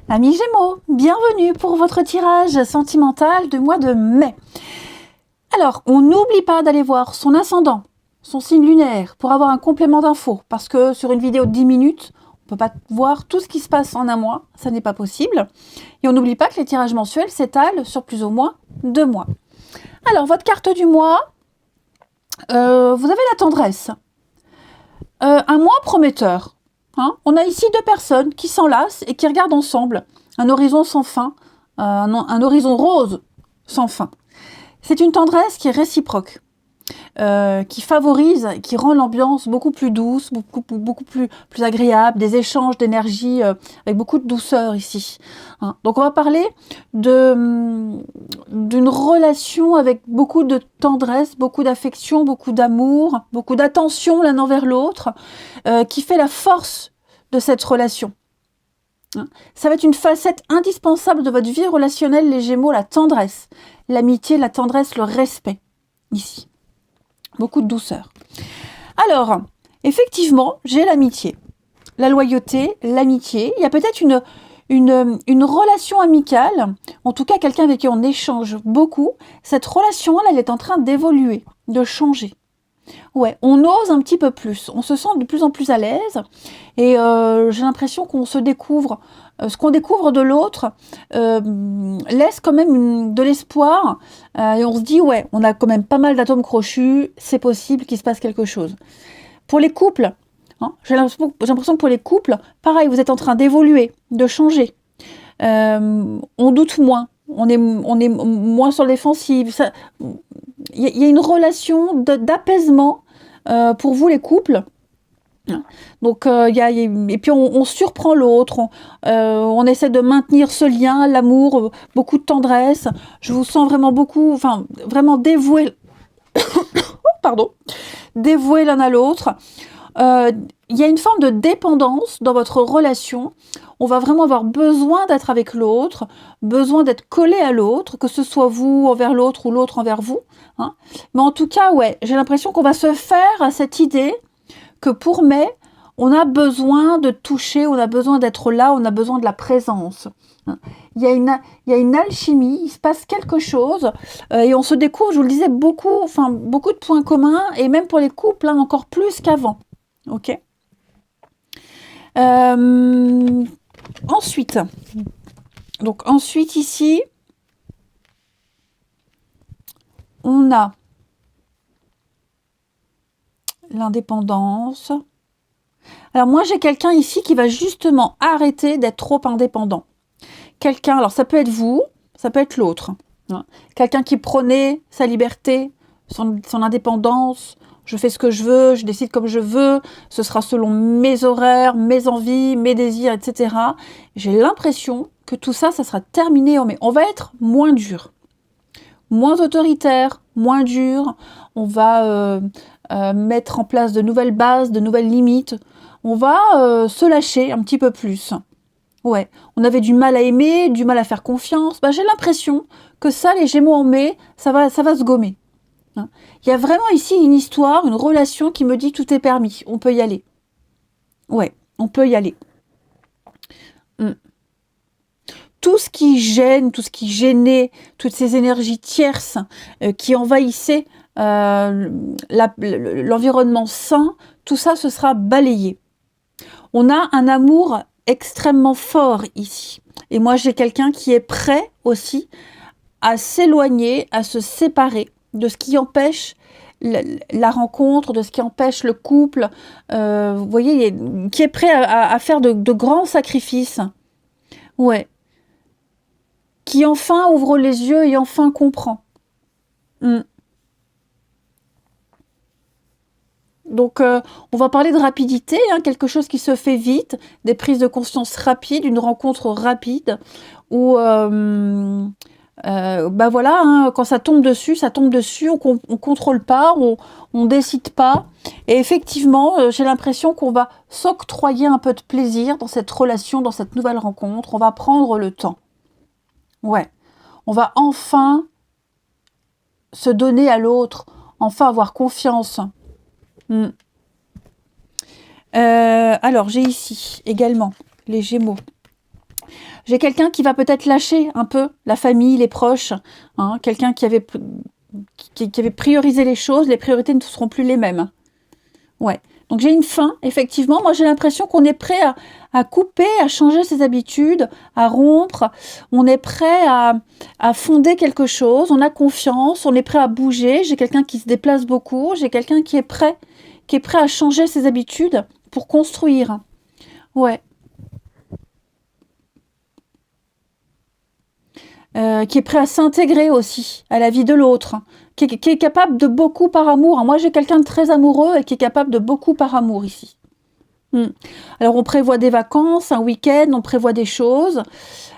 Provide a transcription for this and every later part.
Amis Gémeaux, bienvenue pour votre tirage sentimental du mois de mai. Alors, on n'oublie pas d'aller voir son ascendant, son signe lunaire, pour avoir un complément d'infos, parce que sur une vidéo de 10 minutes, on ne peut pas voir tout ce qui se passe en un mois, ça n'est pas possible. Et on n'oublie pas que les tirages mensuels s'étalent sur plus ou moins 2 mois. Alors, votre carte du mois, vous avez la tendresse. Un mois prometteur. Hein, on a ici deux personnes qui s'enlacent et qui regardent ensemble un horizon sans fin, un horizon rose sans fin. C'est une tendresse qui est réciproque, qui favorise, qui rend l'ambiance beaucoup plus douce, beaucoup plus agréable, des échanges d'énergie avec beaucoup de douceur ici. Hein. Donc on va parler d'une relation avec beaucoup de tendresse, beaucoup d'affection, beaucoup d'amour, beaucoup d'attention l'un envers l'autre, qui fait la force de cette relation. Ça va être une facette indispensable de votre vie relationnelle, les Gémeaux, la tendresse, l'amitié, la tendresse, le respect, ici. Beaucoup de douceur. Alors, effectivement, j'ai l'amitié, la loyauté, l'amitié. Il y a peut-être une relation amicale, en tout cas quelqu'un avec qui on échange beaucoup. Cette relation-là, elle est en train d'évoluer, de changer. Ouais, on ose un petit peu plus, on se sent de plus en plus à l'aise et j'ai l'impression qu'on se découvre, ce qu'on découvre de l'autre laisse quand même de l'espoir et on se dit ouais, on a quand même pas mal d'atomes crochus, c'est possible qu'il se passe quelque chose. Pour les couples, hein, j'ai l'impression que pour les couples, pareil, vous êtes en train d'évoluer, de changer. On doute moins, on est moins sur le défensif. Il y a une relation d'apaisement pour vous les couples. Donc et puis on surprend l'autre, on essaie de maintenir ce lien, l'amour, beaucoup de tendresse. Je vous sens vraiment vraiment dévoués, pardon, dévoués l'un à l'autre. Il y a une forme de dépendance dans votre relation. On va vraiment avoir besoin d'être avec l'autre, besoin d'être collé à l'autre, que ce soit vous envers l'autre ou l'autre envers vous. Hein. Mais en tout cas, ouais, j'ai l'impression qu'on va se faire à cette idée que pour mai, on a besoin de toucher, on a besoin d'être là, on a besoin de la présence. Hein. Il y a une alchimie, il se passe quelque chose et on se découvre, je vous le disais, beaucoup de points communs et même pour les couples, hein, encore plus qu'avant. Ok. Ensuite ici, on a l'indépendance. Alors moi j'ai quelqu'un ici qui va justement arrêter d'être trop indépendant. Quelqu'un, alors ça peut être vous, ça peut être l'autre. Hein. Quelqu'un qui prônait sa liberté, son indépendance. Je fais ce que je veux, je décide comme je veux, ce sera selon mes horaires, mes envies, mes désirs, etc. J'ai l'impression que tout ça, ça sera terminé. On va être moins dur, moins autoritaire, moins dur. On va mettre en place de nouvelles bases, de nouvelles limites. On va se lâcher un petit peu plus. Ouais, on avait du mal à aimer, du mal à faire confiance. J'ai l'impression que ça, les Gémeaux en mai, ça va se gommer. Il y a vraiment ici une histoire, une relation qui me dit tout est permis, on peut y aller. Ouais, on peut y aller. Tout ce qui gêne, tout ce qui gênait, toutes ces énergies tierces qui envahissaient l'environnement sain, tout ça, ce sera balayé. On a un amour extrêmement fort ici. Et moi, j'ai quelqu'un qui est prêt aussi à s'éloigner, à se séparer de ce qui empêche la rencontre, de ce qui empêche le couple, vous voyez, qui est prêt à faire de grands sacrifices. Ouais. Qui enfin ouvre les yeux et enfin comprend. Donc, on va parler de rapidité, hein, quelque chose qui se fait vite, des prises de conscience rapides, une rencontre rapide, où voilà, hein, quand ça tombe dessus, on contrôle pas, on décide pas. Et effectivement, j'ai l'impression qu'on va s'octroyer un peu de plaisir dans cette relation, dans cette nouvelle rencontre. On va prendre le temps. Ouais, on va enfin se donner à l'autre, enfin avoir confiance. Alors, j'ai ici également les Gémeaux. J'ai quelqu'un qui va peut-être lâcher un peu la famille, les proches, hein, quelqu'un qui avait priorisé les choses, les priorités ne seront plus les mêmes. Ouais. Donc j'ai une fin, effectivement. Moi, j'ai l'impression qu'on est prêt à couper, à changer ses habitudes, à rompre. On est prêt à fonder quelque chose. On a confiance. On est prêt à bouger. J'ai quelqu'un qui se déplace beaucoup. J'ai quelqu'un qui est prêt à changer ses habitudes pour construire. Ouais. Qui est prêt à s'intégrer aussi à la vie de l'autre, qui est capable de beaucoup par amour. Moi, j'ai quelqu'un de très amoureux et qui est capable de beaucoup par amour ici. Alors, on prévoit des vacances, un week-end, on prévoit des choses.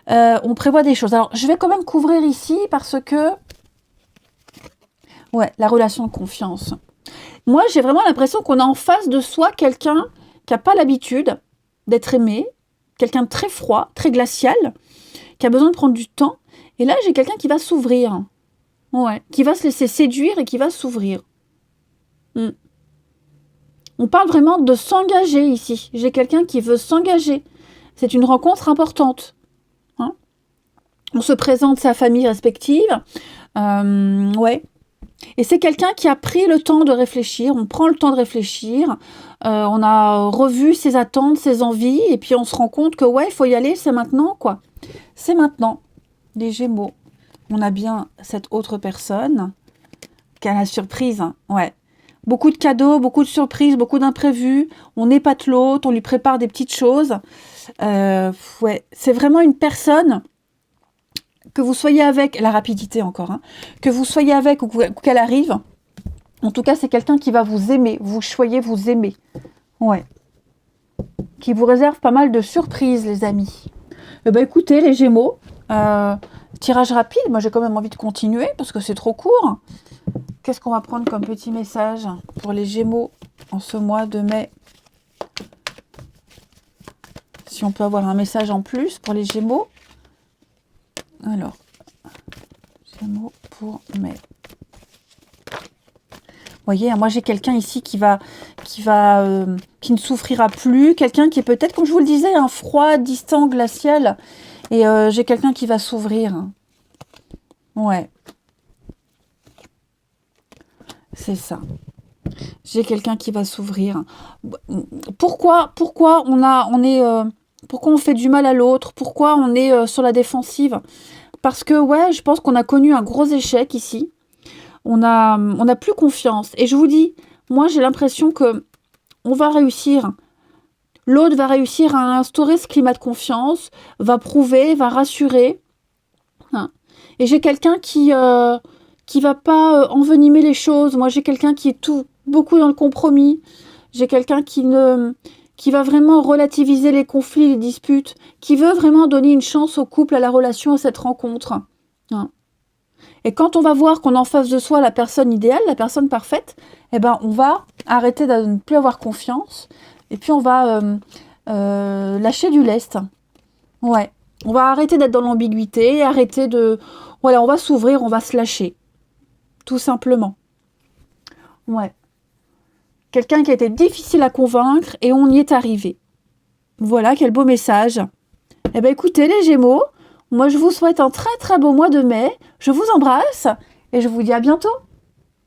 Alors, je vais quand même couvrir ici parce que... Ouais, la relation de confiance. Moi, j'ai vraiment l'impression qu'on a en face de soi quelqu'un qui n'a pas l'habitude d'être aimé, quelqu'un de très froid, très glacial, qui a besoin de prendre du temps. Et là, j'ai quelqu'un qui va s'ouvrir. Ouais, qui va se laisser séduire et qui va s'ouvrir. On parle vraiment de s'engager ici. J'ai quelqu'un qui veut s'engager. C'est une rencontre importante. Hein, on se présente sa famille respective. Ouais. Et c'est quelqu'un qui a pris le temps de réfléchir. On prend le temps de réfléchir. On a revu ses attentes, ses envies. Et puis on se rend compte que ouais, il faut y aller, c'est maintenant, quoi. C'est maintenant. Les Gémeaux. On a bien cette autre personne qui a la surprise. Ouais. Beaucoup de cadeaux, beaucoup de surprises, beaucoup d'imprévus. On épate l'autre, on lui prépare des petites choses. Ouais. C'est vraiment une personne, que vous soyez avec, la rapidité encore, hein, que vous soyez avec ou qu'elle arrive. En tout cas, c'est quelqu'un qui va vous aimer. Vous choyez vous aimer. Ouais. Qui vous réserve pas mal de surprises, les amis. Eh ben, écoutez, les Gémeaux, tirage rapide. Moi, j'ai quand même envie de continuer parce que c'est trop court. Qu'est-ce qu'on va prendre comme petit message pour les Gémeaux en ce mois de mai? Si on peut avoir un message en plus pour les Gémeaux. Alors, Gémeaux pour mai. Vous voyez, moi j'ai quelqu'un ici qui ne souffrira plus, quelqu'un qui est peut-être, comme je vous le disais, un froid, distant, glacial, et j'ai quelqu'un qui va s'ouvrir. Ouais. C'est ça. J'ai quelqu'un qui va s'ouvrir. Pourquoi on fait du mal à l'autre? Pourquoi on est sur la défensive? Parce que, ouais, je pense qu'on a connu un gros échec ici. On a plus confiance. Et je vous dis, moi, j'ai l'impression que on va réussir. L'autre va réussir à instaurer ce climat de confiance, va prouver, va rassurer. Hein. Et j'ai quelqu'un qui va pas envenimer les choses. Moi, j'ai quelqu'un qui est beaucoup dans le compromis. J'ai quelqu'un qui va vraiment relativiser les conflits, les disputes, qui veut vraiment donner une chance au couple, à la relation, à cette rencontre. Hein. Et quand on va voir qu'on a en face de soi la personne idéale, la personne parfaite, eh ben, on va arrêter de ne plus avoir confiance. Et puis, on va lâcher du lest. Ouais. On va arrêter d'être dans l'ambiguïté, arrêter de... Voilà, on va s'ouvrir, on va se lâcher. Tout simplement. Ouais. Quelqu'un qui a été difficile à convaincre et on y est arrivé. Voilà, quel beau message. Eh bien, écoutez, les Gémeaux, moi, je vous souhaite un très très beau mois de mai. Je vous embrasse et je vous dis à bientôt.